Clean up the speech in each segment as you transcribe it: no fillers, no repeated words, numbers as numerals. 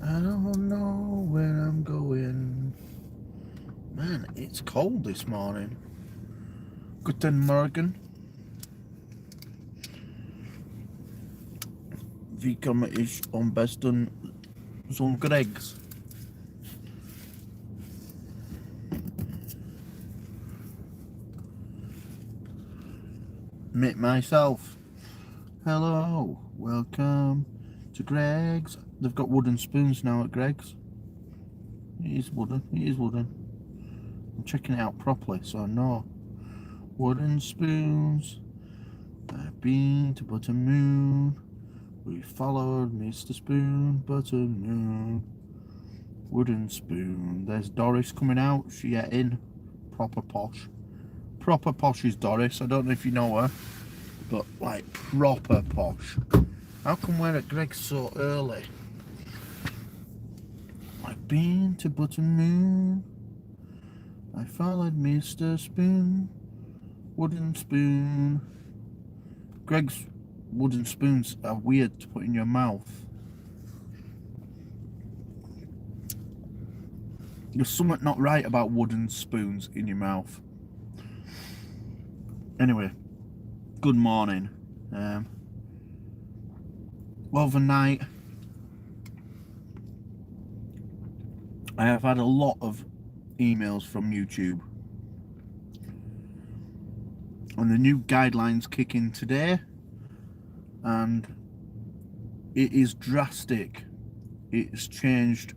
I don't know where I'm going. Man, it's cold this morning. Guten Morgen. Wie komme ich am besten zum Greg's? Meet myself. Hello, welcome to Greg's. They've got wooden spoons now at Greg's. It is wooden, it is wooden. I'm checking it out properly so I know. Wooden spoons. I've been to Buttermoon. We followed Mr. Spoon, Buttermoon. Wooden spoon. There's Doris coming out. She get in. Proper posh. Proper posh is Doris. I don't know if you know her, but like proper posh. How come we're at Greg's so early? I've been to Buttermoon. I followed Mr. Spoon. Wooden spoon. Greg's wooden spoons are weird to put in your mouth. There's something not right about wooden spoons in your mouth. Anyway, good morning. Overnight, I have had a lot of emails from YouTube. And the new guidelines kick in today. And it is drastic. It's changed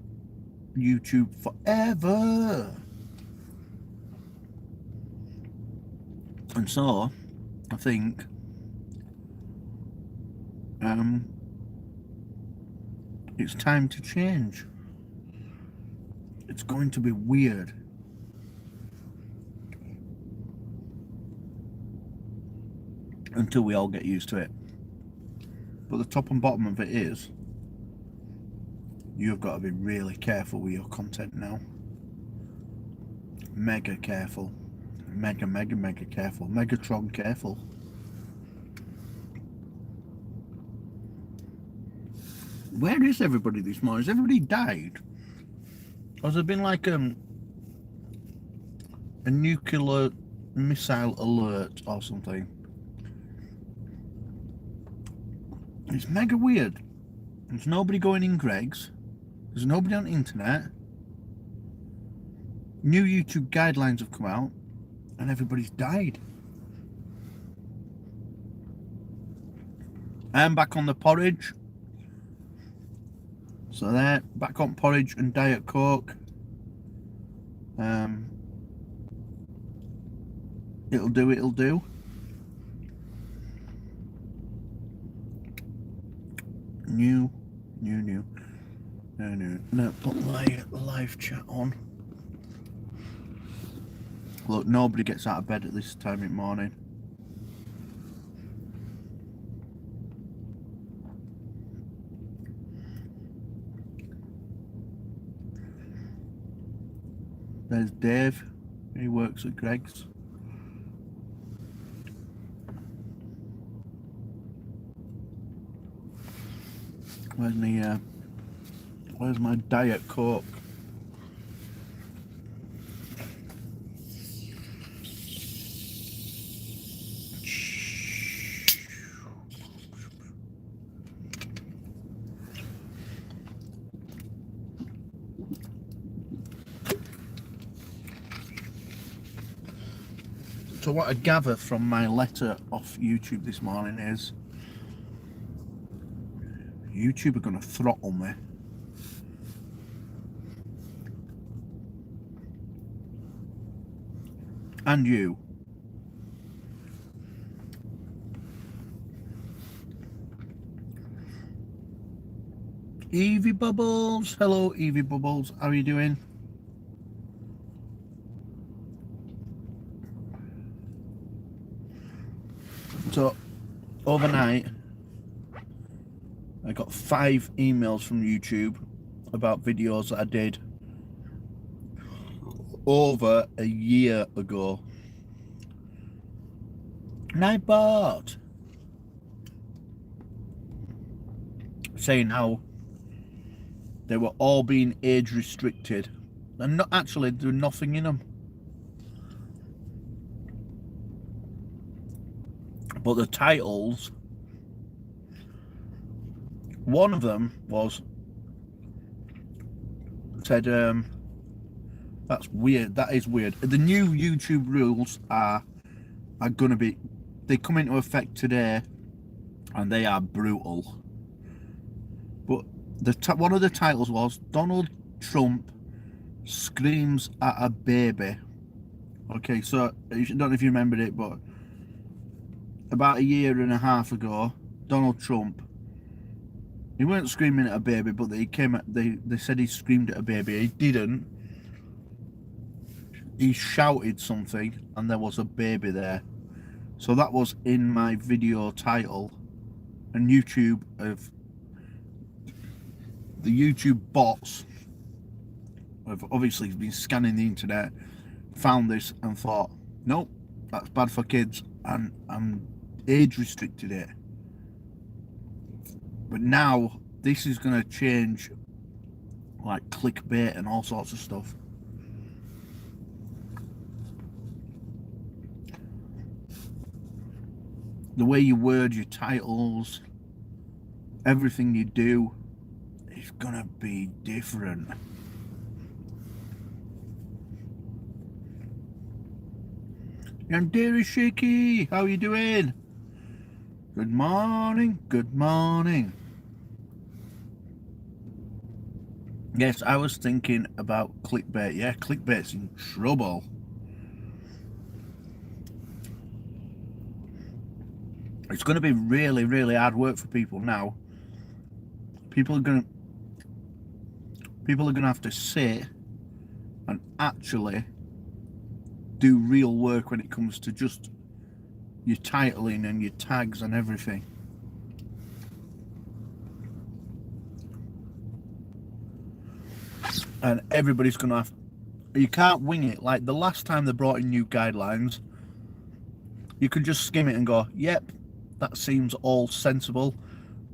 YouTube forever. And so I think it's time to change. It's going to be weird. Until we all get used to it. But the top and bottom of it is, you've got to be really careful with your content now. Mega careful. Mega careful. Megatron careful. Where is everybody this morning? Has everybody died? Or has there been like a nuclear missile alert or something? It's mega weird. There's nobody going in Greg's. There's nobody on the internet. New YouTube guidelines have come out and everybody's died. I'm back on the porridge. So there, back on porridge and Diet Coke. It'll do. New. No, put my live chat on. Look, nobody gets out of bed at this time in the morning. There's Dave. He works at Greg's. Where's my Diet Coke? So what I gather from my letter off YouTube this morning is YouTube are going to throttle me. And you. Evie Bubbles. Hello, Evie Bubbles. How are you doing? So, overnight, I got 5 emails from YouTube about videos that I did over a year ago. Nightbot saying how they were all being age restricted. And not actually, there's nothing in them. But the titles, one of them said, that's weird, that is weird. The new YouTube rules are gonna be, they come into effect today, and they are brutal. But one of the titles was Donald Trump screams at a baby. Okay, so I don't know if you remembered it, but about a year and a half ago, Donald Trump, he weren't screaming at a baby, but they said he screamed at a baby. He didn't. He shouted something, and there was a baby there. So that was in my video title, and YouTube the YouTube bots have obviously been scanning the internet, found this and thought, nope, that's bad for kids, and age restricted it. But now this is going to change, like clickbait and all sorts of stuff. The way you word your titles, everything you do is going to be different. And dearie Shaky, how you doing? Good morning, good morning. Yes, I was thinking about clickbait. Yeah, clickbait's in trouble. It's going to be really, really hard work for people now. People are going to have to sit and actually do real work when it comes to just your titling and your tags and everything. And everybody's going to have, you can't wing it. Like the last time they brought in new guidelines, you could just skim it and go, yep, that seems all sensible.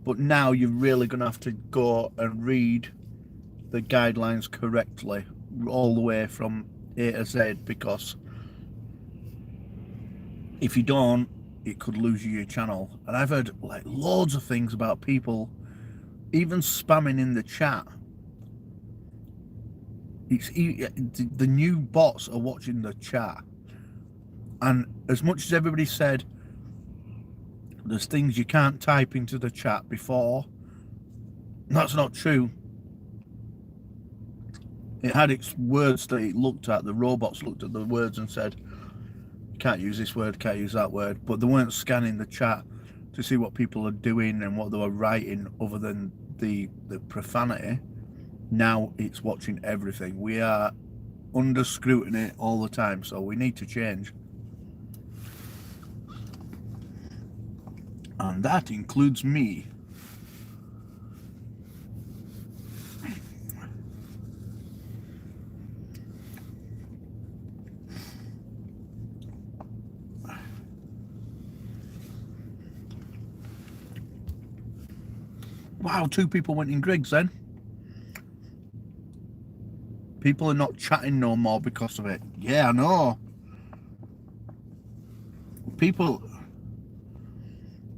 But now you're really going to have to go and read the guidelines correctly all the way from A to Z, because if you don't, it could lose you your channel. And I've heard like loads of things about people even spamming in the chat. The new bots are watching the chat, and as much as everybody said there's things you can't type into the chat before, that's not true. It had its words that it looked at. The robots looked at the words and said, can't use this word, can't use that word. But they weren't scanning the chat to see what people are doing and what they were writing other than the profanity. Now it's watching everything. We are under scrutiny all the time, so we need to change. And that includes me. Wow, 2 people went in Greg's then. People are not chatting no more because of it. Yeah, I know. People...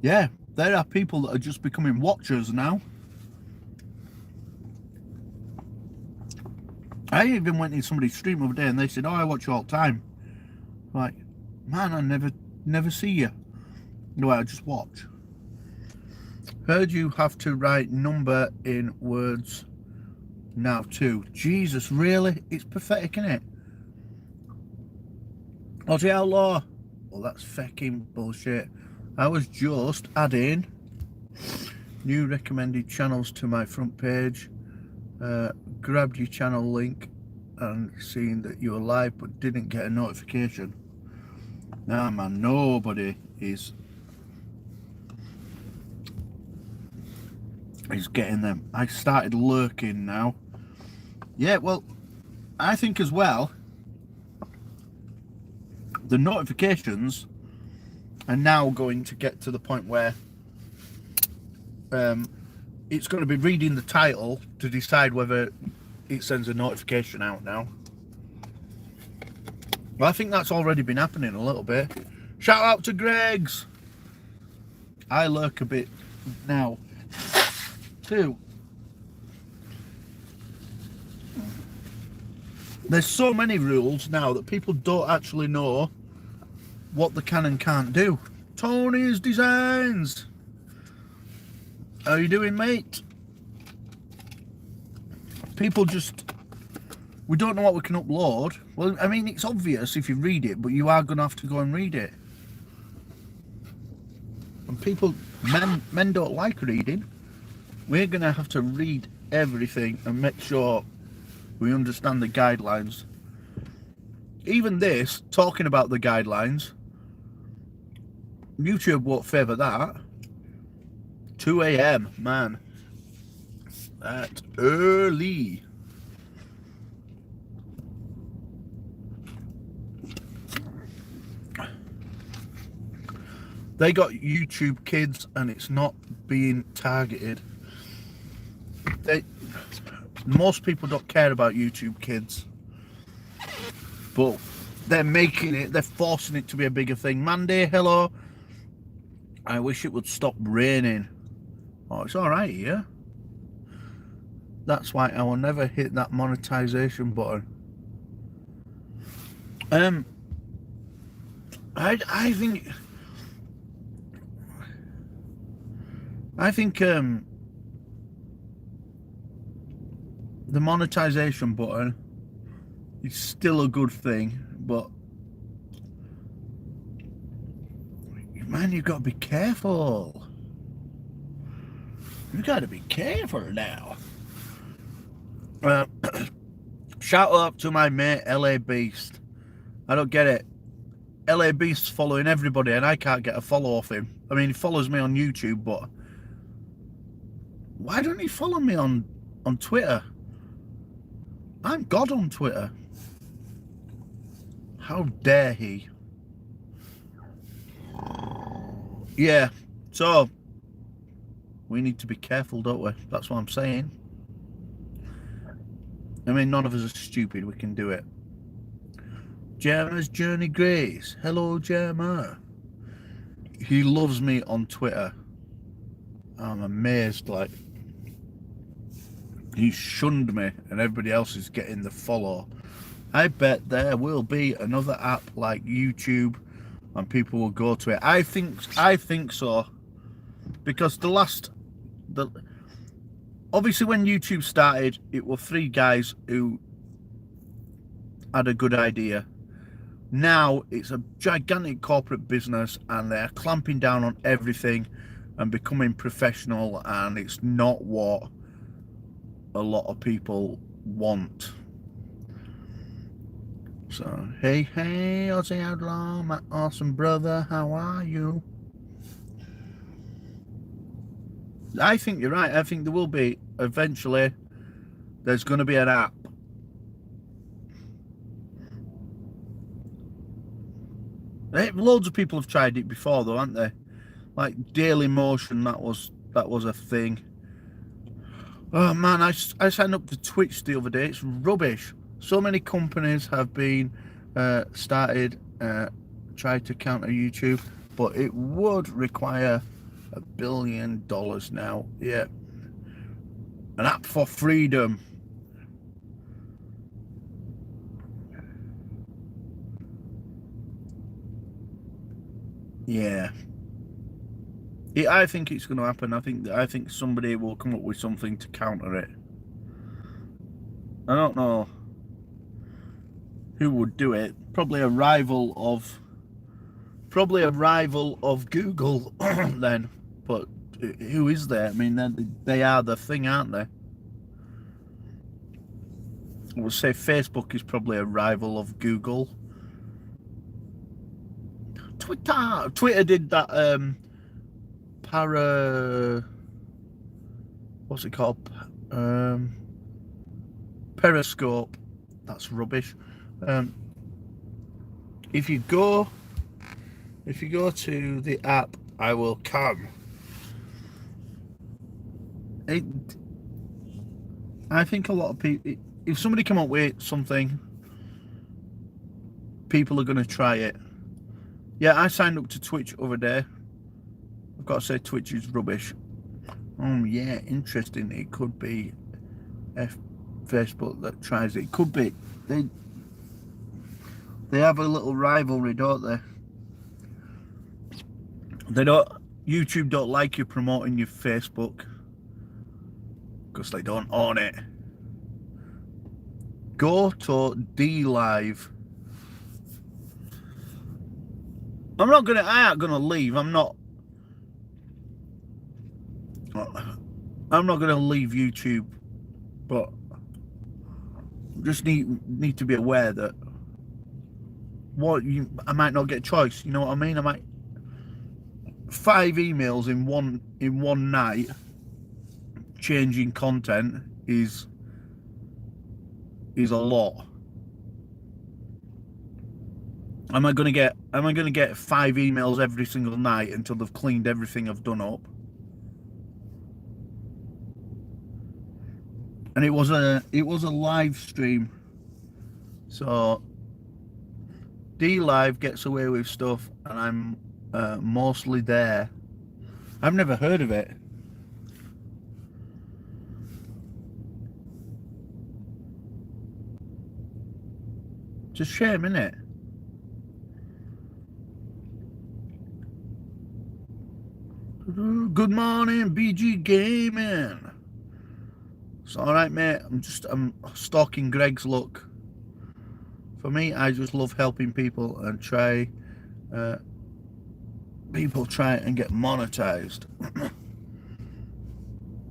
Yeah, there are people that are just becoming watchers now. I even went in somebody's stream the other day and they said, oh, I watch you all the time. I'm like, man, I never see you. No, I just watch. Heard you have to write number in words now too. Jesus, really? It's pathetic, isn't it? Aussie Outlaw. Well, that's fucking bullshit. I was just adding new recommended channels to my front page. Grabbed your channel link and seen that you were live but didn't get a notification. Nah, man, nobody is getting them. I started lurking now. Yeah, well, I think as well, the notifications are now going to get to the point where it's going to be reading the title to decide whether it sends a notification out now. Well, I think that's already been happening a little bit. Shout out to Greg's. I lurk a bit now too. There's so many rules now that people don't actually know what they can and can't do. Tony's Designs. How you doing, mate? People just... We don't know what we can upload. Well, I mean, it's obvious if you read it, but you are going to have to go and read it. And people, men don't like reading. We're going to have to read everything and make sure we understand the guidelines. Even this, talking about the guidelines, YouTube won't favour that. 2 AM, man. That's early. They got YouTube Kids and it's not being targeted. Most people don't care about YouTube Kids. But they're making it, they're forcing it to be a bigger thing. Mandy, hello. I wish it would stop raining. Oh, it's alright here. That's why I will never hit that monetization button. I think the monetization button is still a good thing, but man, you've got to be careful. You got to be careful now. Shout out to my mate LA Beast. I don't get it. LA Beast's following everybody and I can't get a follow off him. I mean, he follows me on YouTube, but why don't he follow me on Twitter? I'm God on Twitter. How dare he? Yeah, so we need to be careful, don't we? That's what I'm saying. I mean, none of us are stupid. We can do it. Gemma's Journey Grace. Hello, Gemma. He loves me on Twitter. I'm amazed, like, he shunned me and everybody else is getting the follow. I bet there will be another app like YouTube and people will go to it. I think so. Because obviously when YouTube started, it were 3 guys who had a good idea. Now it's a gigantic corporate business and they're clamping down on everything and becoming professional, and it's not what a lot of people want. So, hey, Aussie Outlaw, my awesome brother, how are you? I think you're right. I think there will be, eventually, there's going to be an app. Loads of people have tried it before, though, haven't they? Like Daily Motion, that was a thing. Oh man, I signed up to Twitch the other day. It's rubbish. So many companies have been started tried to counter YouTube, but it would require $1 billion now. Yeah, an app for freedom. Yeah. I think it's going to happen. I think somebody will come up with something to counter it. I don't know who would do it. Probably a rival of Google then. But who is there? I mean, they are the thing, aren't they? I would say Facebook is probably a rival of Google. Twitter did that what's it called? Periscope. That's rubbish. If you go to the app, I will come. I think a lot of people, if somebody come up with something, people are going to try it. Yeah, I signed up to Twitch the other day. I've got to say Twitch is rubbish. Oh yeah, interesting. It could be Facebook that tries it. It could be. They have a little rivalry, don't they? YouTube don't like you promoting your Facebook because they don't own it. Go to DLive. I ain't gonna leave. I'm not gonna leave YouTube, but just need to be aware that I might not get a choice. You know what I mean? I might 5 emails in one night changing content is a lot. Am I gonna get 5 emails every single night until they've cleaned everything I've done up? And it was a live stream, so DLive gets away with stuff, and I'm mostly there. I've never heard of it. It's a shame, isn't it? Good morning, BG Gaming. It's alright, mate. I'm stalking Greg's luck. For me, I just love helping people and people try and get monetized.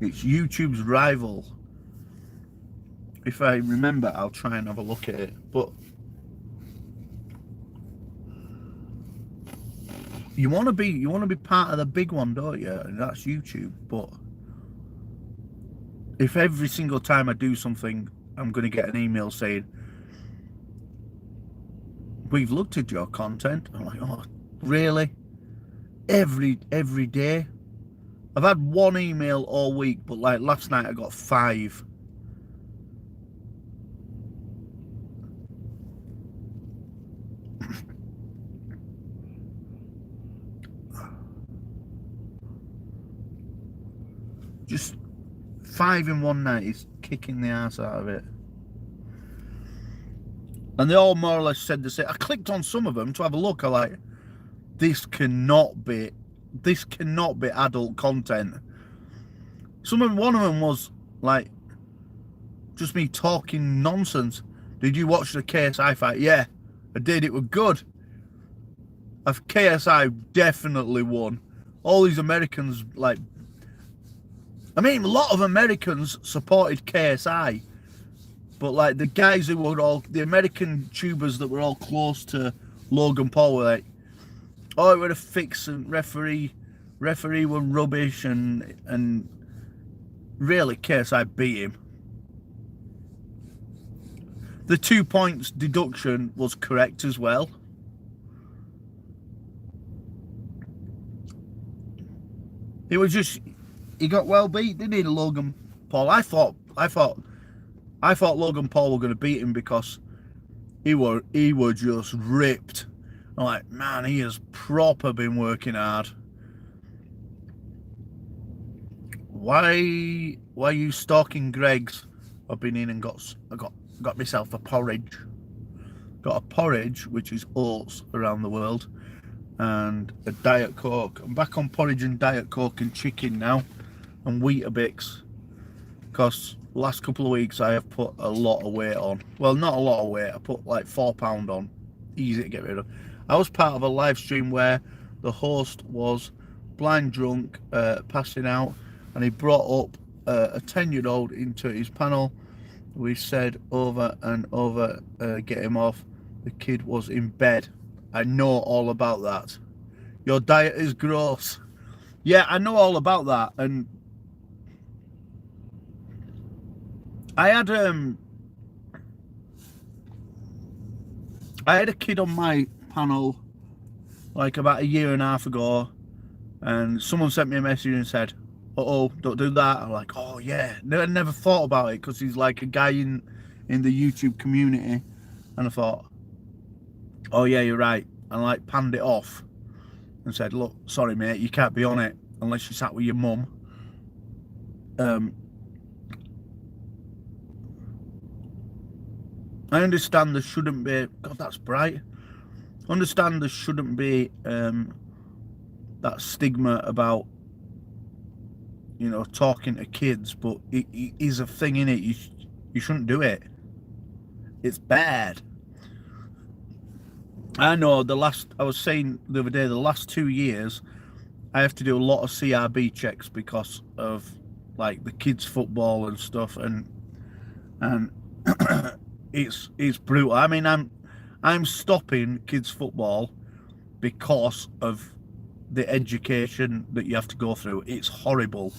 It's YouTube's rival. If I remember, I'll try and have a look at it. But you want to be part of the big one, don't you? And that's YouTube. But if every single time I do something, I'm going to get an email saying, "We've looked at your content," I'm like, oh, really? Every day? I've had 1 email all week, but like last night I got 5. Just 5 in one night is kicking the ass out of it. And they all more or less said the same. I clicked on some of them to have a look. I like, this cannot be adult content. One of them was like just me talking nonsense. Did you watch the KSI fight? Yeah, I did. It was good. KSI definitely won. All these Americans, like, I mean, a lot of Americans supported KSI, but like the guys who were all the American tubers that were all close to Logan Paul were like, oh, it would have fixed, and referee were rubbish, and really KSI beat him. The 2 points deduction was correct as well. It was just, he got well beat, didn't he, Logan Paul? I thought Logan Paul were going to beat him because he were just ripped. I'm like, man, he has proper been working hard. Why you stalking Greg's? I've been in and got myself a porridge. Got a porridge, which is oats around the world, and a Diet Coke. I'm back on porridge and Diet Coke and chicken now, and Weetabix, because last couple of weeks I have put a lot of weight on. Well, not a lot of weight. I put like 4 pound on. Easy to get rid of. I was part of a live stream where the host was blind drunk, passing out, and he brought up a 10-year-old into his panel. We said over and over, get him off. The kid was in bed. I know all about that. Your diet is gross. Yeah, I know all about that. And I had a kid on my panel like about 1.5 years ago, and someone sent me a message and said, oh, don't do that. I'm like, oh yeah, never thought about it because he's like a guy in the YouTube community, and I thought, oh yeah, you're right, and like panned it off and said, look, sorry mate, you can't be on it unless you sat with your mum. I understand there shouldn't be, God, that's bright. I understand there shouldn't be that stigma about, you know, talking to kids, but it is a thing in it. You shouldn't do it. It's bad. I know I was saying the other day, the last 2 years, I have to do a lot of CRB checks because of like the kids football and stuff, and it's brutal. I mean, I'm stopping kids football because of the education that you have to go through. It's horrible.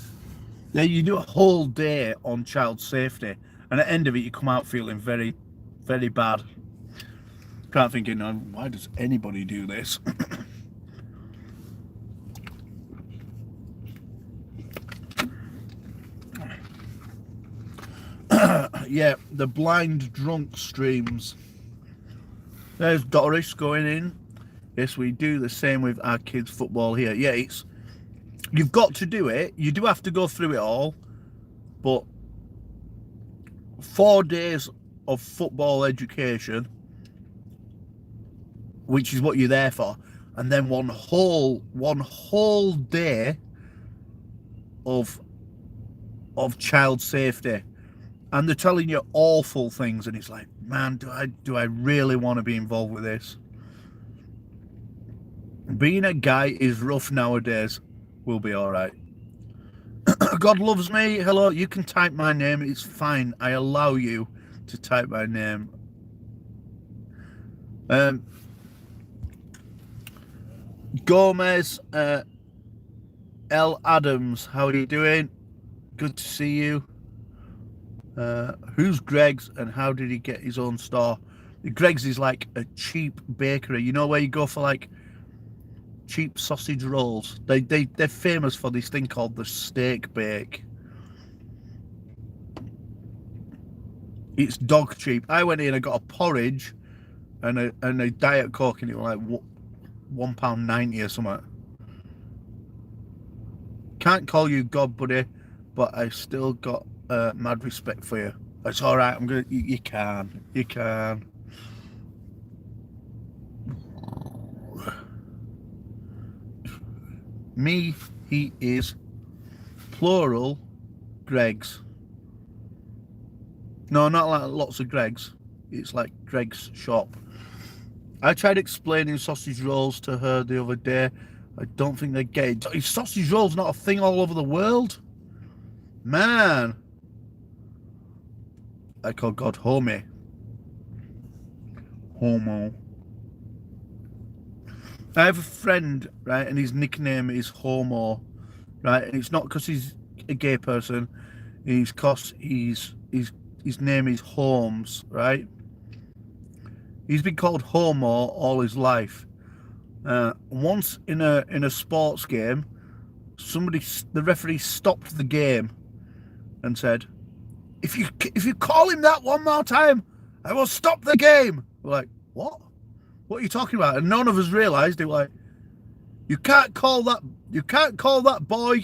Yeah, you do a whole day on child safety, and at the end of it, you come out feeling very, very bad. Can't think, why does anybody do this? Yeah, the blind drunk streams. There's Doris going in. Yes, we do the same with our kids' football here. Yeah, you've got to do it. You do have to go through it all. But 4 days of football education, which is what you're there for, and then one whole day of child safety, and they're telling you awful things, and it's like, man, do I really want to be involved with this? Being a guy is rough nowadays. We'll be all right. God loves me. Hello, you can type my name. It's fine. I allow you to type my name. Gomez L. Adams, how are you doing? Good to see you. Who's Greg's and how did he get his own store? Greg's is like a cheap bakery. You know where you go for like cheap sausage rolls? They're famous for this thing called the steak bake. It's dog cheap. I went in, I got a porridge and a Diet Coke, and it was like £1.90 or something. Can't call you God, buddy, but I still got mad respect for you. It's all right. You can. Me, he is plural. Greg's. No, not like lots of Greg's. It's like Greg's shop. I tried explaining sausage rolls to her the other day. I don't think they get it. Sausage rolls not a thing all over the world? Man. I call God homie. Homo. I have a friend, right, and his nickname is Homo, right, and it's not because he's a gay person. It's because his name is Holmes, right? He's been called Homo all his life. Once in a sports game, the referee stopped the game and said, if you call him that one more time, I will stop the game. We're like, what? What are you talking about? And none of us realised. They were like, you can't call that boy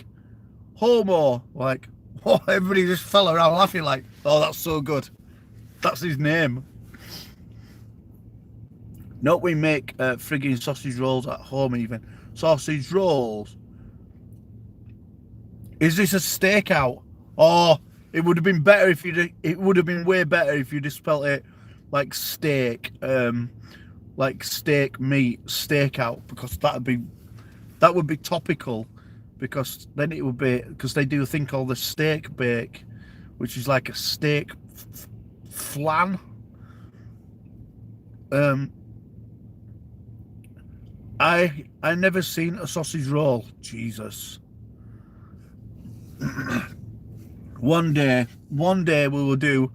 Homo. Like, oh, everybody just fell around laughing like, oh, that's so good. That's his name. No, we make frigging sausage rolls at home even. Sausage rolls. Is this a stakeout? Oh, it would have been better if it would have been way better if you just spelt it like steak, like steak meat, stakeout, because that would be topical, because then it would be, because they do a thing called the steak bake, which is like a steak flan. I never seen a sausage roll. Jesus. One day we will do,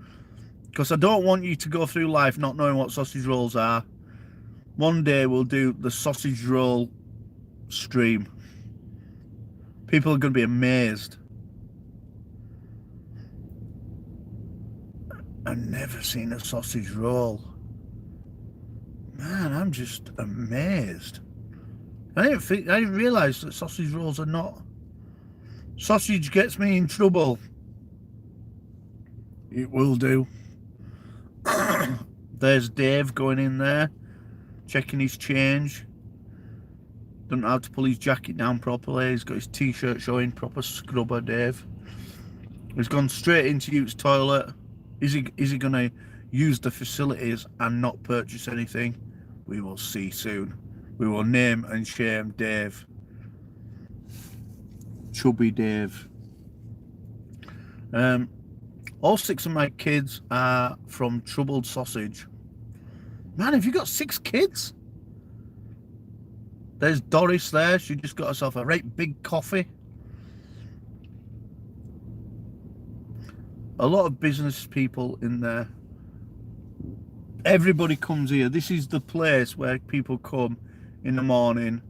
because I don't want you to go through life not knowing what sausage rolls are. One day we'll do the sausage roll stream. People are going to be amazed. I've never seen a sausage roll. Man, I'm just amazed. I didn't realise that sausage rolls are not. Sausage gets me in trouble. It will do. There's Dave going in there, checking his change. Doesn't know how to pull his jacket down properly. He's got his t-shirt showing, proper scrubber Dave. He's gone straight into use toilet. Is he gonna use the facilities and not purchase anything? We will see soon. We will name and shame Dave. Chubby Dave. All 6 of my kids are from Troubled Sausage. Man, have you got 6 kids? There's Doris there. She just got herself a right big coffee. A lot of business people in there. Everybody comes here. This is the place where people come in the morning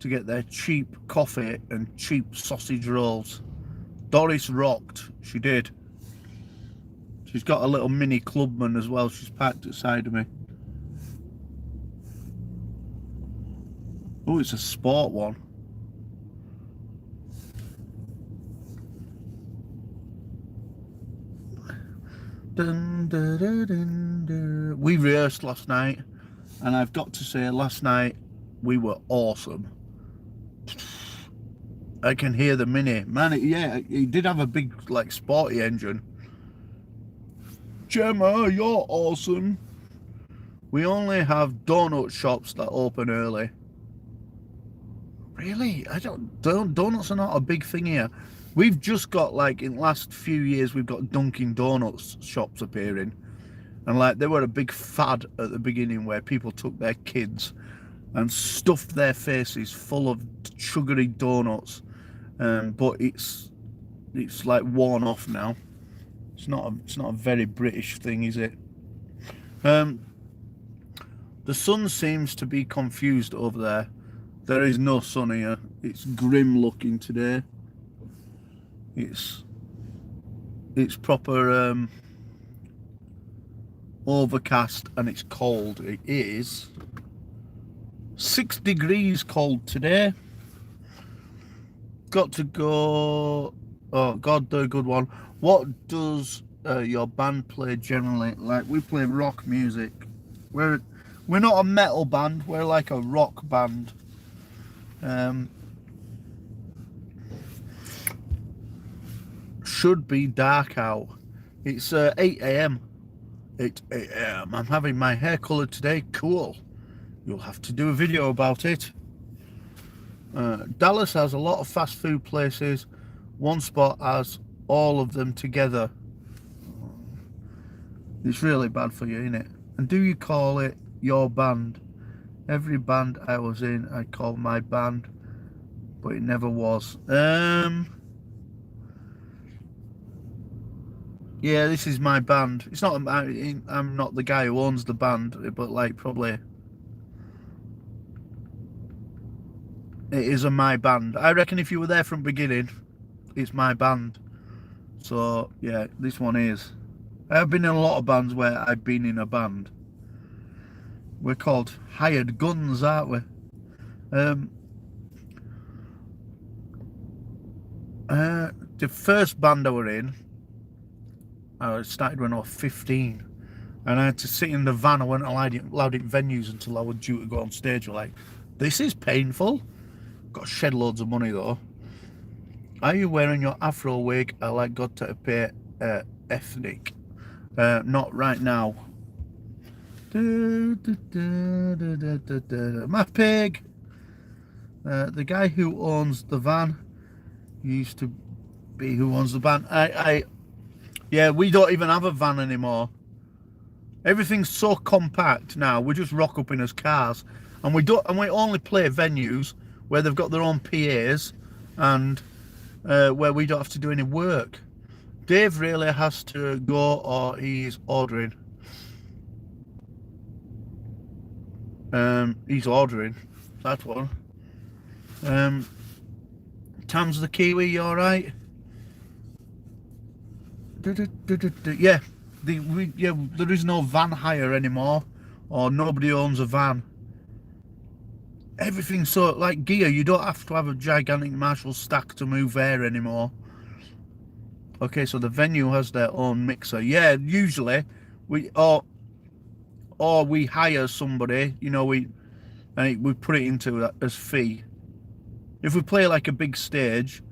to get their cheap coffee and cheap sausage rolls. Doris rocked. She did. She's got a little mini clubman as well. She's parked outside of me. Oh, it's a sport one. Dun, dun, dun, dun, dun. We rehearsed last night, and I've got to say, last night we were awesome. I can hear the Mini. Man, he did have a big, like, sporty engine. Gemma, you're awesome. We only have donut shops that open early. Really? Donuts are not a big thing here. We've just got, like, in the last few years, we've got Dunkin' Donuts shops appearing. And, like, they were a big fad at the beginning where people took their kids and stuffed their faces full of sugary donuts. But it's like worn off now. It's not a very British thing, is it? The sun seems to be confused over there. There is no sun here. It's grim looking today. It's proper overcast and it's cold. It is 6 degrees cold today. Got to go. Oh God, the good one. What does your band play generally? Like, we play rock music. We're not a metal band. We're like a rock band. Should be dark out. It's 8 AM. 8 AM. I'm having my hair coloured today. Cool. You'll have to do a video about it. Dallas has a lot of fast food places. One spot has all of them together. It's really bad for you, isn't it? And do you call it your band? Every band I was in, I called my band, but it never was. Yeah, this is my band. It's not. I'm not the guy who owns the band, but like probably it is my band. I reckon if you were there from the beginning, it's my band. So yeah, this one is. I've been in a lot of bands where I've been in a band. We're called hired guns, aren't we? The first band I were in, I started when I was 15, and I had to sit in the van. I weren't allowed in venues until I was due to go on stage. We're like, this is painful. Got to shed loads of money though. Are you wearing your afro wig? I like got to appear ethnic. Not right now. My pig. The guy who owns the van used to be who owns the van. Yeah, we don't even have a van anymore. Everything's so compact now. We just rock up in as cars, and we only play venues where they've got their own PAs and where we don't have to do any work. Dave really has to go, or he's ordering. He's ordering. That one. Tams the Kiwi, you alright? Yeah, there is no van hire anymore, or nobody owns a van. Everything's so like gear. You don't have to have a gigantic Marshall stack to move air anymore. Okay, so the venue has their own mixer. Yeah, usually we or we hire somebody. You know, we put it into that as fee. If we play like a big stage,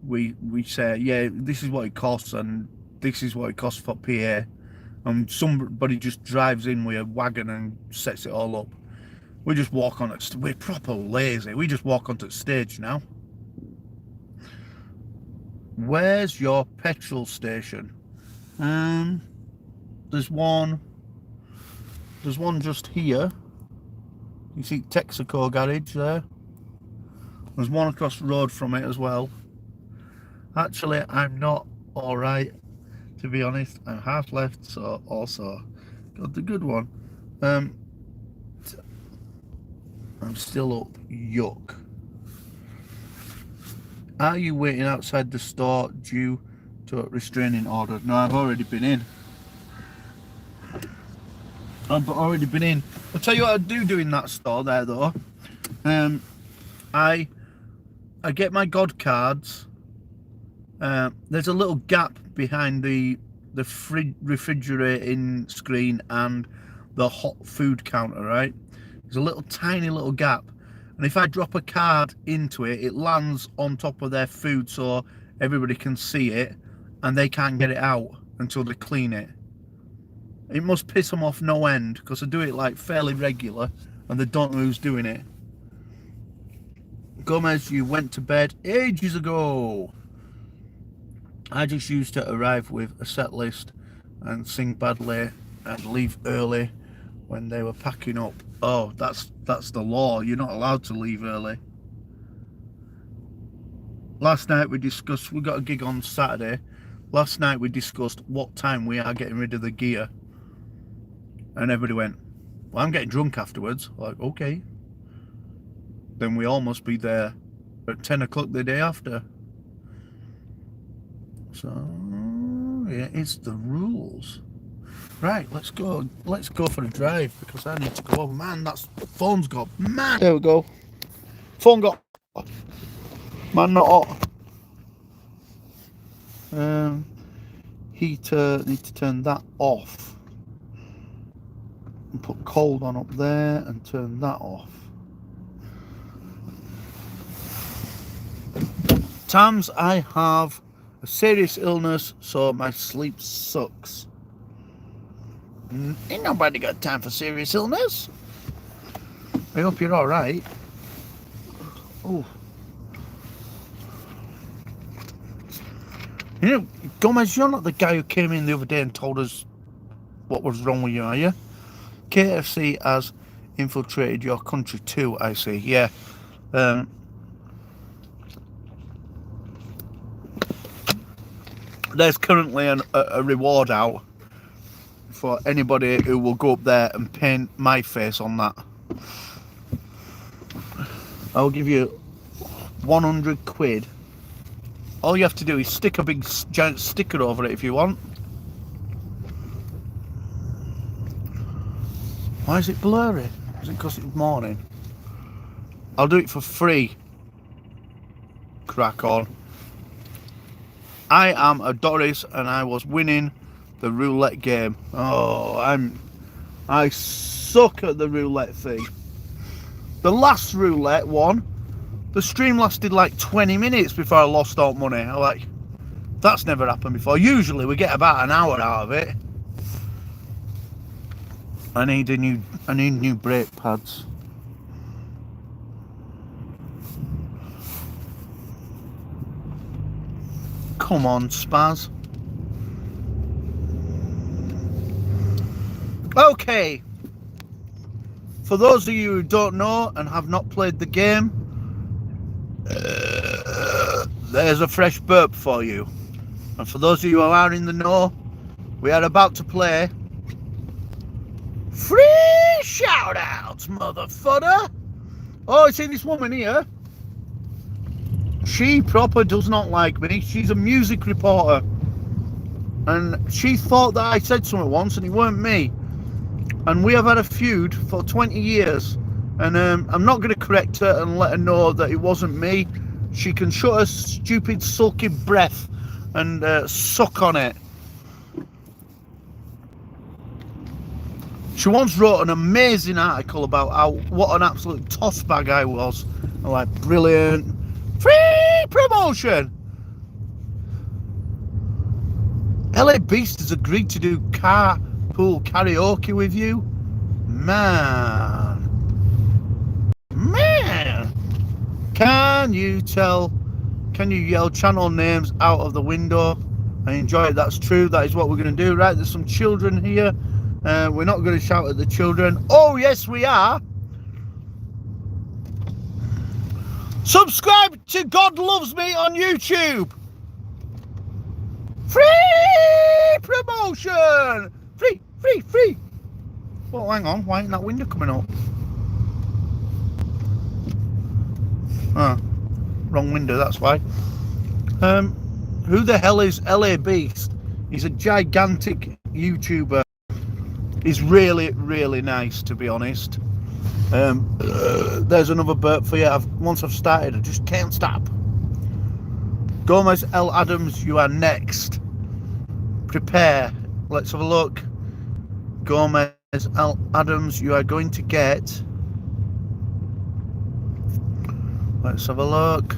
we say, yeah, this is what it costs, and this is what it costs for PA, and somebody just drives in with a wagon and sets it all up. We just walk on it. We're proper lazy. We just walk onto the stage now. Where's your petrol station? There's one just here. You see Texaco garage there. There's one across the road from it as well. Actually, I'm not alright, to be honest. I'm half left, so also got the good one. I'm still up. Yuck. Are you waiting outside the store due to a restraining order? No, I've already been in. I'll tell you what I do in that store there though. I get my God cards. There's a little gap behind the refrigerating screen and the hot food counter, right? There's a little tiny little gap, and if I drop a card into it, it lands on top of their food so everybody can see it, and they can't get it out until they clean it. It must piss them off no end, because I do it like fairly regular and they don't know who's doing it. Gomez, you went to bed ages ago. I just used to arrive with a set list and sing badly and leave early when they were packing up. Oh, that's the law. You're not allowed to leave early. Last night we discussed, we got a gig on Saturday. Last night we discussed what time we are getting rid of the gear. And everybody went, well, I'm getting drunk afterwards. Like, okay. Then we all must be there at 10 o'clock the day after. So, yeah, it's the rules. Right, let's go for a drive, because I need to go. Man, that phone's got mad. There we go. Phone got hot. Man, not hot. Heater, need to turn that off. And put cold on up there and turn that off. Tams, I have a serious illness, so my sleep sucks. Ain't nobody got time for serious illness. I hope you're alright. Oh. You know, Gomez, you're not the guy who came in the other day and told us what was wrong with you, are you? KFC has infiltrated your country too, I see. Yeah. There's currently a reward out for anybody who will go up there and paint my face on that. I'll give you 100 quid. All you have to do is stick a big giant sticker over it if you want. Why is it blurry? Is it because it's morning? I'll do it for free. Crack on. I am a Doris and I was winning the roulette game. Oh, I suck at the roulette thing. The last roulette one, the stream lasted like 20 minutes before I lost all money. I'm like, that's never happened before. Usually we get about an hour out of it. I need new brake pads. Come on, Spaz. Okay. For those of you who don't know and have not played the game, there's a fresh burp for you. And for those of you who are in the know, we are about to play free shout-outs, motherfucker. Oh, I see this woman here. She proper does not like me. She's a music reporter. and she thought that I said something once, and it weren't me. And we have had a feud for 20 years, and I'm not going to correct her and let her know that it wasn't me. She can shut her stupid sulky breath and suck on it. She once wrote an amazing article about what an absolute toss bag I was. I'm like, brilliant. Free promotion! LA Beast has agreed to do carpool karaoke with you. Man. Can you yell channel names out of the window? I enjoy it. That's true. That is what we're going to do. Right, there's some children here. We're not going to shout at the children. Oh, yes, we are. Subscribe to God Loves Me on YouTube. Free promotion. Free. Well, hang on. Why ain't that window coming up? Ah, wrong window, that's why. Who the hell is LA Beast? He's a gigantic YouTuber. He's really, really nice, to be honest. There's another burp for you. Once I've started, I just can't stop. Gomez L. Adams, you are next. Prepare. Let's have a look. Gomez L. Adams, you are going to get... Let's have a look.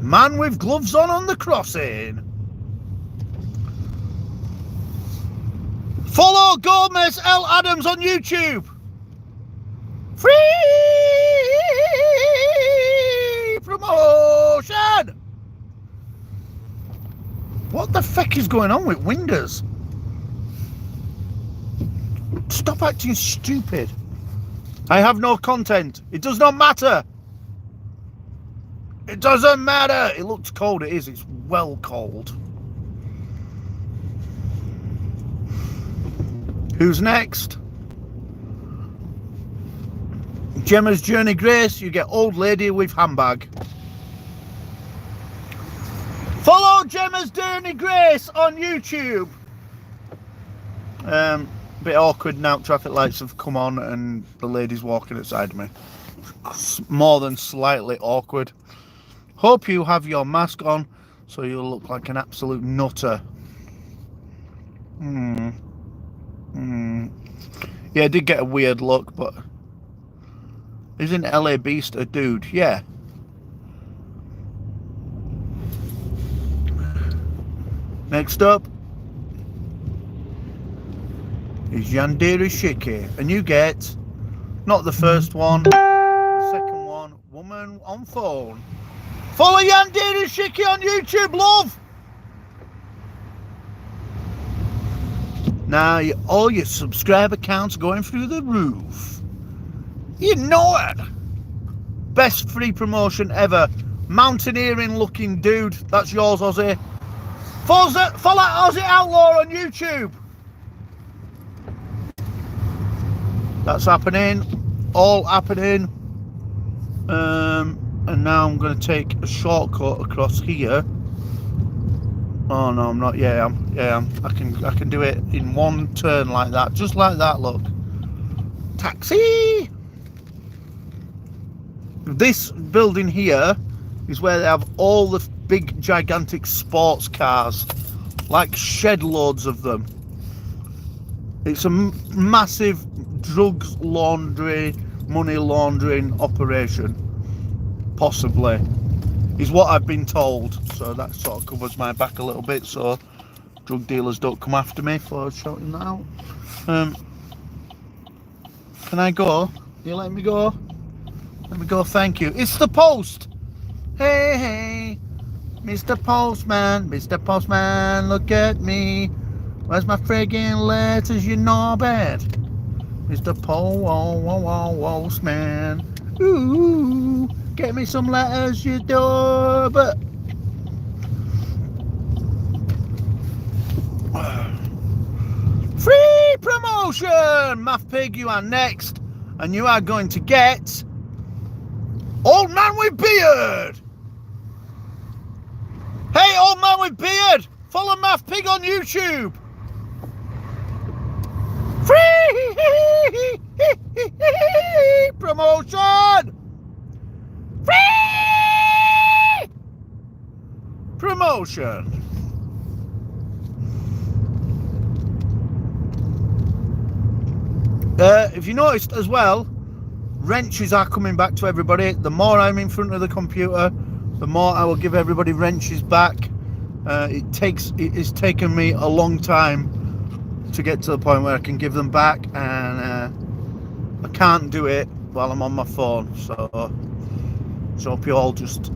Man with gloves on the crossing. Follow Gomez L. Adams on YouTube. Free promotion. What the feck is going on with Windows? Stop acting stupid. I have no content. It does not matter. It doesn't matter. It looks cold. It is. It's well cold. Who's next? Gemma's Journey Grace. You get old lady with handbag. Follow Gemma's Journey Grace on YouTube. Bit awkward now. Traffic lights have come on and the lady's walking outside of me. More than slightly awkward. Hope you have your mask on so you'll look like an absolute nutter. Yeah, I did get a weird look, but isn't LA Beast a dude? Yeah. Next up is Yandere Shiki, and you get not the first one, the second one, woman on phone. Follow Yandere Shiki on YouTube, love. Now all your subscriber counts going through the roof. You know it. Best free promotion ever. Mountaineering looking dude. That's yours, Ozzy. Follow Ozzy Outlaw on YouTube. That's happening. All happening. And now I'm going to take a shortcut across here. Oh no, I'm not. Yeah, I can do it in one turn like that, just like that. Look, taxi. This building here is where they have all the big, gigantic sports cars, like shed loads of them. It's a massive drugs laundry, money laundering operation, possibly. Is what I've been told, so that sort of covers my back a little bit, so drug dealers don't come after me for shouting that out. Can I go? You let me go? Let me go, thank you. It's the post! Hey, Mr. Postman, look at me. Where's my friggin' letters, you knobhead? Mr. Postman. Ooh. Get me some letters, you door, but free promotion. Math Pig, you are next, and you are going to get Old Man with Beard. Hey, Hey, old man with beard! Follow Math Pig on YouTube! Free promotion! Free promotion! If you noticed as well, wrenches are coming back to everybody. The more I'm in front of the computer, the more I will give everybody wrenches back. It has taken me a long time to get to the point where I can give them back, and I can't do it while I'm on my phone. So hope you all just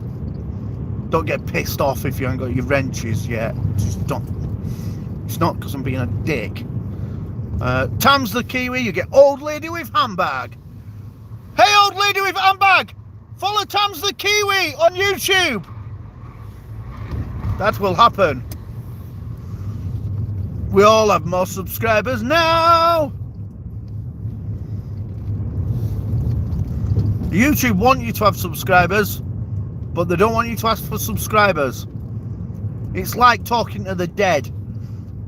don't get pissed off if you haven't got your wrenches yet. Just don't. It's not because I'm being a dick. Tam's the Kiwi. You get old lady with handbag. Hey, old lady with handbag, follow Tam's the Kiwi on YouTube. That will happen. We all have more subscribers now. YouTube want you to have subscribers, but they don't want you to ask for subscribers. It's like talking to the dead.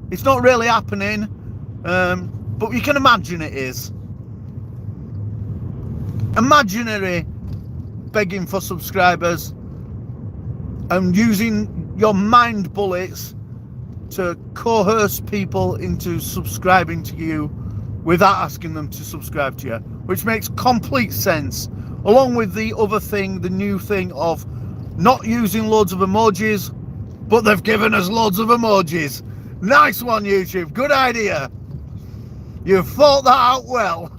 It's not really happening, but you can imagine it is. Imaginary begging for subscribers and using your mind bullets to coerce people into subscribing to you without asking them to subscribe to you, which makes complete sense, along with the other thing, the new thing of not using loads of emojis, but they've given us loads of emojis. Nice one, YouTube. Good idea. You've thought that out well.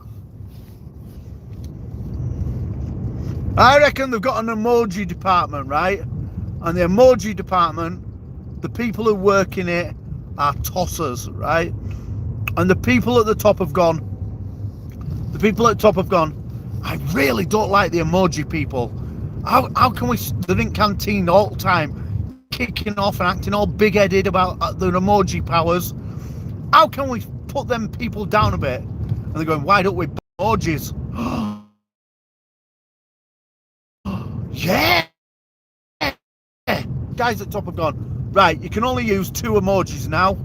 I reckon they've got an emoji department, right? And the emoji department, the people who work in it are tossers, right? And the people at the top have gone, I really don't like the emoji people. How can we, they're in canteen all the time, kicking off and acting all big-headed about their emoji powers. How can we put them people down a bit? And they're going, why don't we emojis? Yeah! Guys at top have gone, right, you can only use 2 emojis now.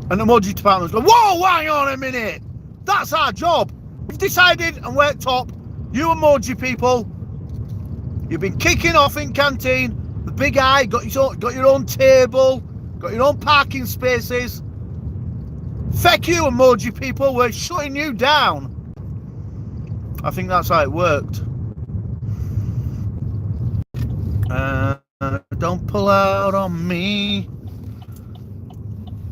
And the emoji department's going, whoa, hang on a minute! That's our job! We've decided, and we're at top, you emoji people, you've been kicking off in canteen, the big eye, got your own table, got your own parking spaces. Feck you emoji people, we're shutting you down. I think that's how it worked. Don't pull out on me.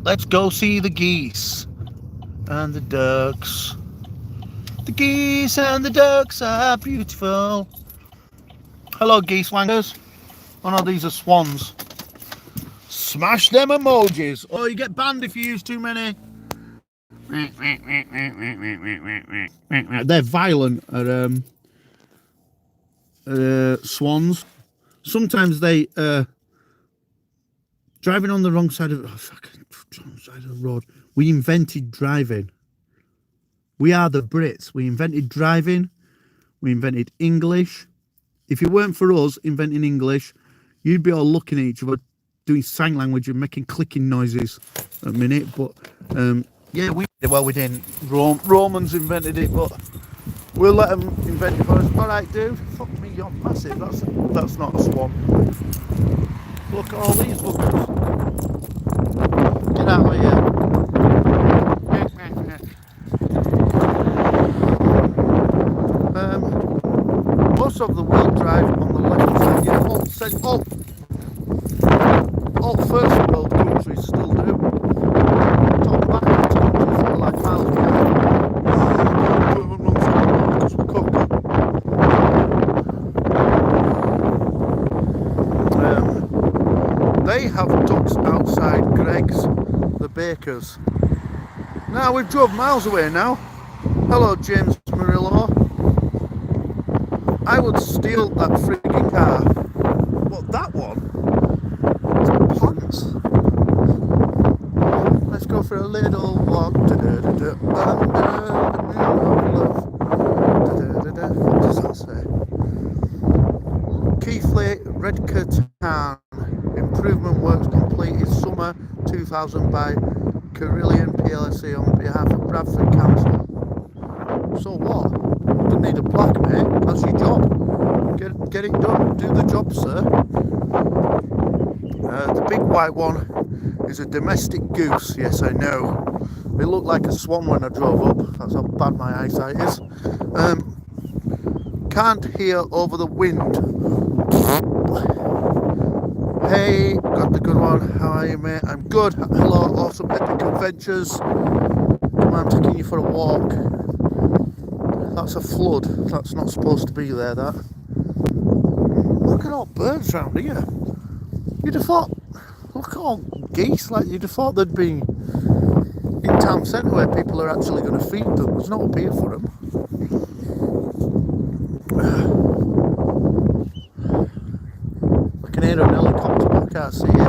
Let's go see the geese and the ducks. The geese and the ducks are beautiful. Hello, geese wangers. Oh no, these are swans. Smash them emojis. Oh, you get banned if you use too many. They're violent at swans. Sometimes they driving on the wrong side of the road. We invented driving. We are the Brits. We invented driving. We invented English. If it weren't for us inventing English, you'd be all looking at each other, doing sign language and making clicking noises a minute. But yeah, we didn't. Romans invented it, but we'll let them invent it for us. All right, dude. Fuck me, you're massive. That's not a swan. Look at all these buggers. Get out of here. Most of the world drive on the left side. Yeah, all first world countries still do. Top back countries are like miles behind. Because we're cooked. They have ducks outside Greg's, the baker's. Now we've drove miles away now. Hello, James Murillo. I would steal that frigging car. What, that one? It's plants. Let's go for a little walk. Under the moon of love. What does that say? Keithley, Red Curtain in improvement works completed summer 2000 by Carillion PLC on behalf of Bradford Council. So what? Don't need a plaque, mate. That's your job. Get it done. Do the job, sir. The big white one is a domestic goose. Yes, I know. It looked like a swan when I drove up. That's how bad my eyesight is. Can't hear over the wind. Hey, got the good one. How are you, mate? I'm good. Hello, awesome epic adventures. Come on, I'm taking you for a walk. That's a flood. That's not supposed to be there, that. Look at all birds around here. You'd have thought, look at all geese. Like, you'd have thought they'd be in town centre where people are actually going to feed them. There's no appeal for them. I can hear an helicopter, but I can't see it. Oh,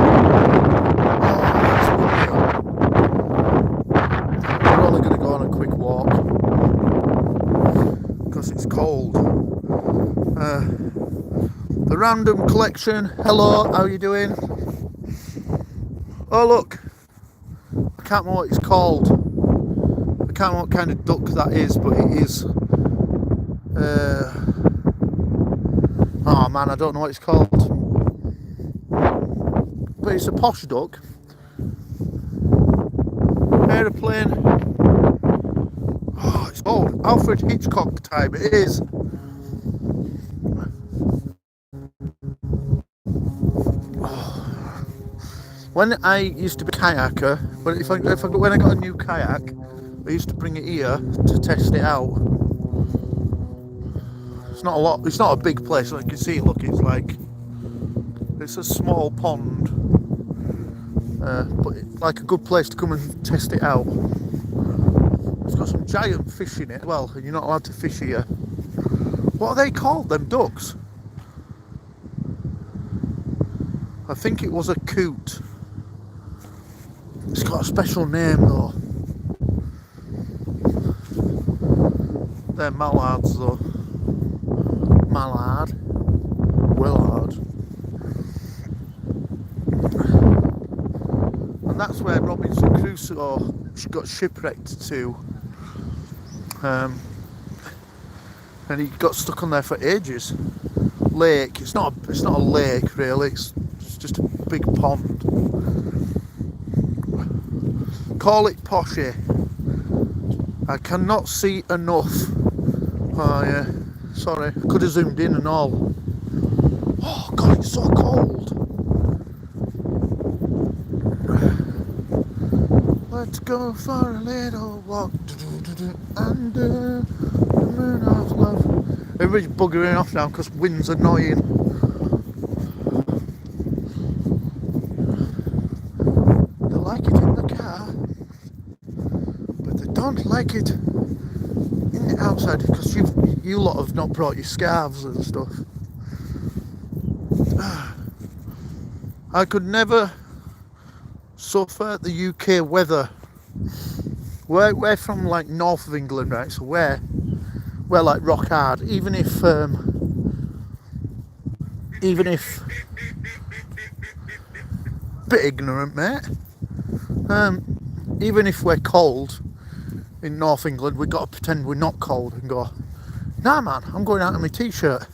that's wonderful. We're only going to go on a quick walk because it's cold. The random collection. Hello, how are you doing? Oh, look. I can't remember what it's called. I can't remember what kind of duck that is, but it is. Oh man, I don't know what it's called. But it's a posh duck. Aeroplane. Oh, it's old. Alfred Hitchcock time. It is. When I used to be a kayaker, when I got a new kayak, I used to bring it here to test it out. It's not a lot. It's not a big place. Like you can see, look, it's a small pond, but it's like a good place to come and test it out. It's got some giant fish in it. Well, and you're not allowed to fish here. What are they called? Them ducks? I think it was a coot. It's got a special name though. They're mallards though. Mallard. Willard. And that's where Robinson Crusoe got shipwrecked to. And he got stuck on there for ages. Lake. It's not a lake really. It's just a big pond. Call it poshy. I cannot see enough. Oh yeah, sorry, I could have zoomed in and all. Oh god, it's so cold. Let's go for a little walk under the moon of love. Everybody's buggering off now because wind's annoying. They like it in the car, but they don't like it in the outside because you lot have not brought your scarves and stuff. I could never suffer the UK weather. We're from like north of England, right? So we're like rock hard. Even if bit ignorant, mate. Even if we're cold in North England, we've got to pretend we're not cold and go, nah man, I'm going out in my t-shirt.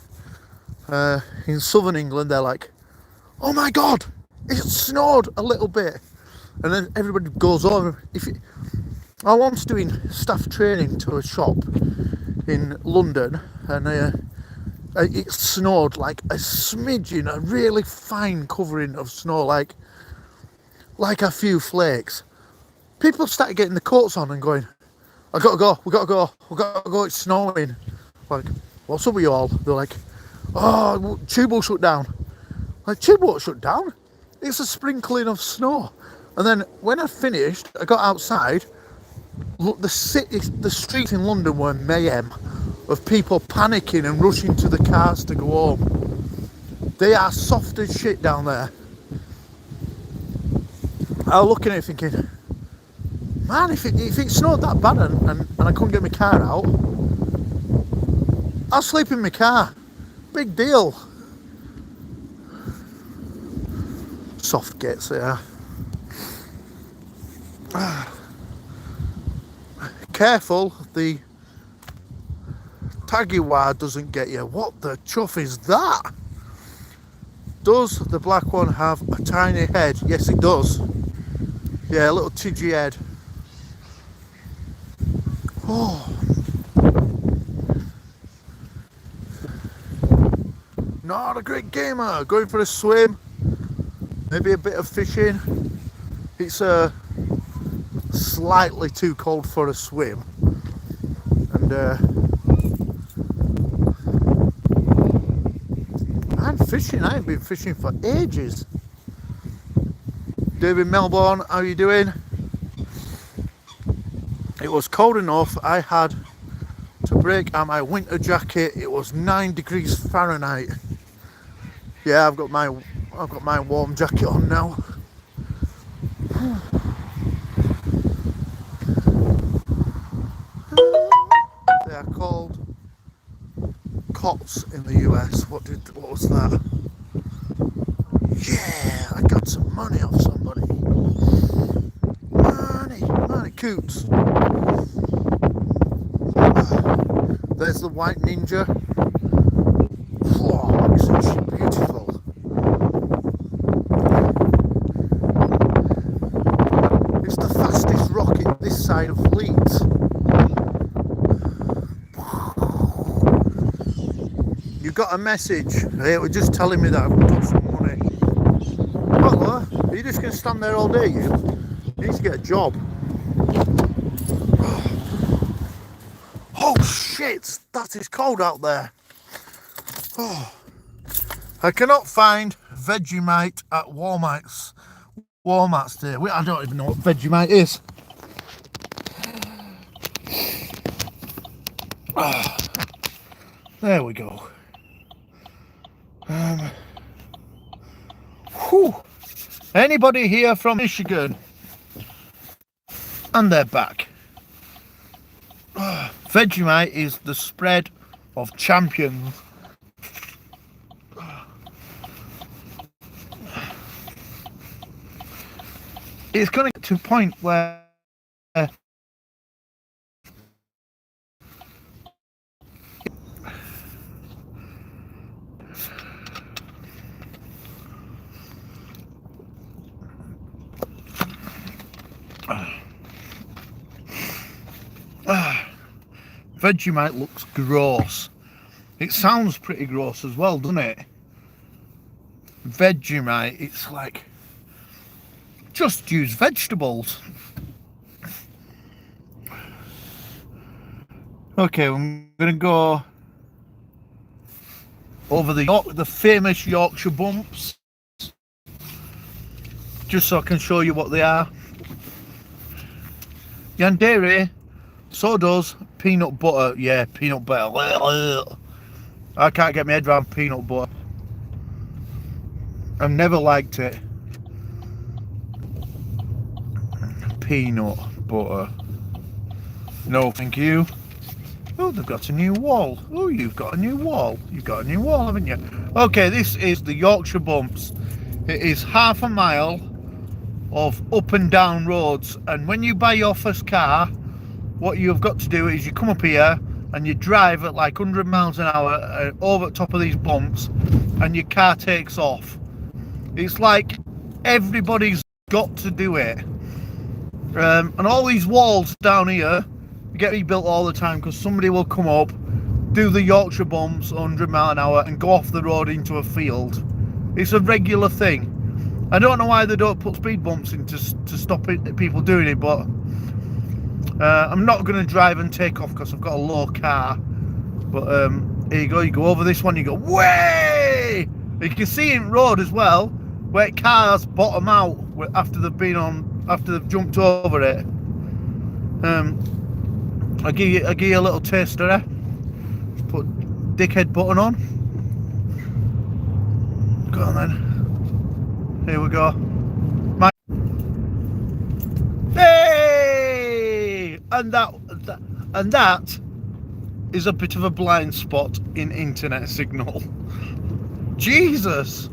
In southern England, they're like, oh my god, it snowed a little bit. And then everybody goes over. I was doing staff training to a shop in London, and it snowed like a smidgen, a really fine covering of snow, like a few flakes. People started getting the coats on and going, we gotta go, it's snowing. Like, what's up with you all? They're like, oh, tube will shut down. Like, tube won't shut down. It's a sprinkling of snow. And then when I finished, I got outside. Look, the streets in London were mayhem of people panicking and rushing to the cars to go home. They are soft as shit down there. I was looking at it thinking, man, if it snowed that bad and I couldn't get my car out, I'll sleep in my car. Big deal. soft gates there. Careful, the taggy wire doesn't get you. What the chuff is that? Does the black one have a tiny head? Yes, it does. Yeah, a little tidgy head. Oh. Not a great gamer. Going for a swim. Maybe a bit of fishing. It's slightly too cold for a swim. And I'm fishing. I haven't been fishing for ages. David Melbourne, how are you doing? It was cold enough. I had to break out my winter jacket. It was 9 degrees Fahrenheit. Yeah, I've got my warm jacket on now. They are called cots in the US. What was that? Yeah, I got some money off somebody. Money coots. There's the white ninja. Oh, isn't she beautiful? It's the fastest rocket this side of Leeds. You got a message. They were just telling me that I've got some money. Hello, are you just going to stand there all day, you? You need to get a job. Oh shit, that is cold out there. Oh. I cannot find Vegemite at Walmart's today. I don't even know what Vegemite is. Oh. There we go. Whew. Anybody here from Michigan? And they're back. Vegemite is the spread of champions. It's going to get to a point where Vegemite looks gross. It sounds pretty gross as well, doesn't it? Vegemite, it's like, just use vegetables. Okay, I'm gonna go over the famous Yorkshire bumps, just so I can show you what they are. Yandere, so does peanut butter. Yeah, peanut butter. I can't get my head around peanut butter. I've never liked it. Peanut butter. No, thank you. Oh, they've got a new wall. Oh, you've got a new wall. You've got a new wall, haven't you? Okay, this is the Yorkshire bumps. It is half a mile of up and down roads, and when you buy your first car, what you've got to do is you come up here and you drive at like 100 miles an hour over the top of these bumps, and your car takes off. It's like everybody's got to do it. And all these walls down here get rebuilt all the time because somebody will come up, do the Yorkshire bumps 100 mile an hour and go off the road into a field. It's a regular thing. I don't know why they don't put speed bumps in to stop people doing it, but I'm not going to drive and take off because I've got a low car. But here you go over this one, you go way. You can see in road as well where cars bottom out after they've jumped over it. I'll give you a little taster there. Put dickhead button on. Go on then. Here we go. Hey! And that is a bit of a blind spot in internet signal. Jesus!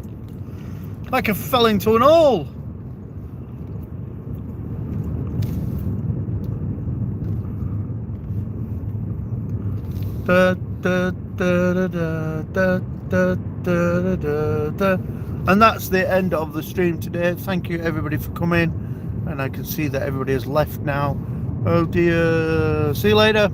Like I fell into an hole. Da, da, da, da, da, da, da, da, da. And that's the end of the stream today. Thank you everybody for coming, and I can see that everybody has left now. Oh dear. See you later.